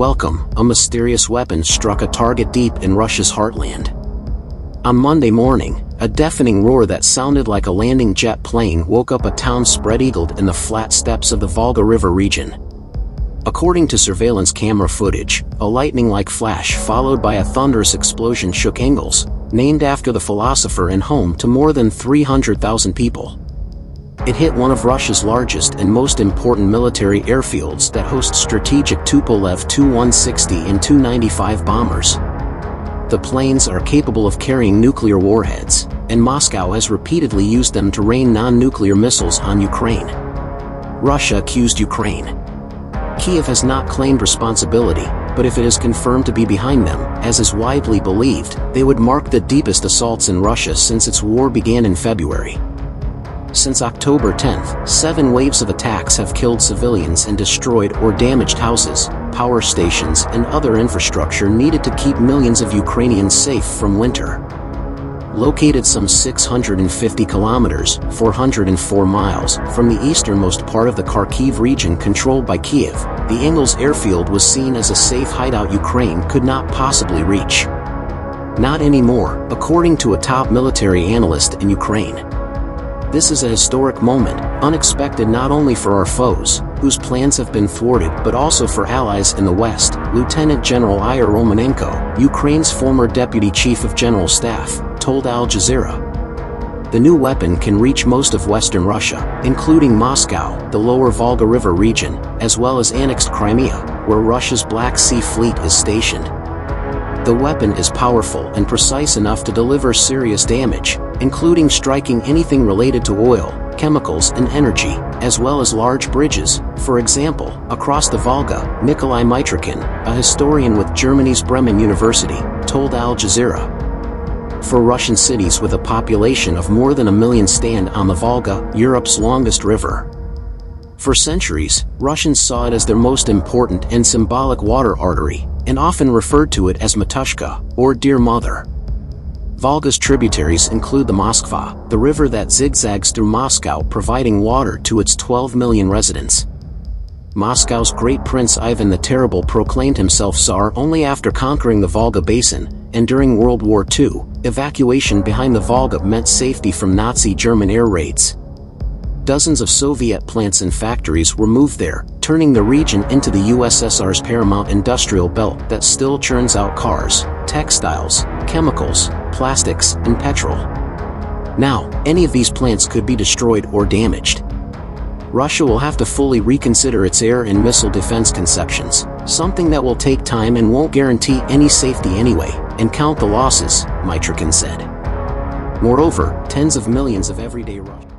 welcome, a mysterious weapon struck a target deep in Russia's heartland. On Monday morning, a deafening roar that sounded like a landing jet plane woke up a town spread-eagled in the flat steppes of the Volga River region. According to surveillance camera footage, a lightning-like flash followed by a thunderous explosion shook Engels, named after the philosopher and home to more than 300,000 people. It hit one of Russia's largest and most important military airfields that hosts strategic Tupolev Tu-160 and Tu-95 bombers. The planes are capable of carrying nuclear warheads, and Moscow has repeatedly used them to rain non-nuclear missiles on Ukraine. Russia accused Ukraine. Kiev has not claimed responsibility, but if it is confirmed to be behind them, as is widely believed, they would mark the deepest assaults in Russia since its war began in February. Since October 10, 7 waves of attacks have killed civilians and destroyed or damaged houses, power stations, and other infrastructure needed to keep millions of Ukrainians safe from winter. Located some 650 kilometers, 404 miles, from the easternmost part of the Kharkiv region controlled by Kiev, the Engels airfield was seen as a safe hideout Ukraine could not possibly reach. Not anymore, according to a top military analyst in Ukraine. This is a historic moment, unexpected not only for our foes, whose plans have been thwarted, but also for allies in the West. Lieutenant General Ihor Romanenko, Ukraine's former deputy chief of general staff, told Al Jazeera. The new weapon can reach most of western Russia, including Moscow, the lower Volga River region, as well as annexed Crimea, where Russia's Black Sea Fleet is stationed. The weapon is powerful and precise enough to deliver serious damage, including striking anything related to oil, chemicals, and energy, as well as large bridges. For example, across the Volga, Nikolai Mitrokhin, a historian with Germany's Bremen University, told Al Jazeera. For Russian cities with a population of more than 1 million stand on the Volga, Europe's longest river. For centuries, Russians saw it as their most important and symbolic water artery, and often referred to it as Matushka, or Dear Mother. Volga's tributaries include the Moskva, the river that zigzags through Moscow providing water to its 12 million residents. Moscow's great prince Ivan the Terrible proclaimed himself Tsar only after conquering the Volga basin, and during World War II, evacuation behind the Volga meant safety from Nazi German air raids. Dozens of Soviet plants and factories were moved there, turning the region into the USSR's paramount industrial belt that still churns out cars, textiles, chemicals, plastics, and petrol. Now, any of these plants could be destroyed or damaged. Russia will have to fully reconsider its air and missile defense conceptions, something that will take time and won't guarantee any safety anyway, and count the losses, Mitrokhin said. Moreover, tens of millions of everyday Russians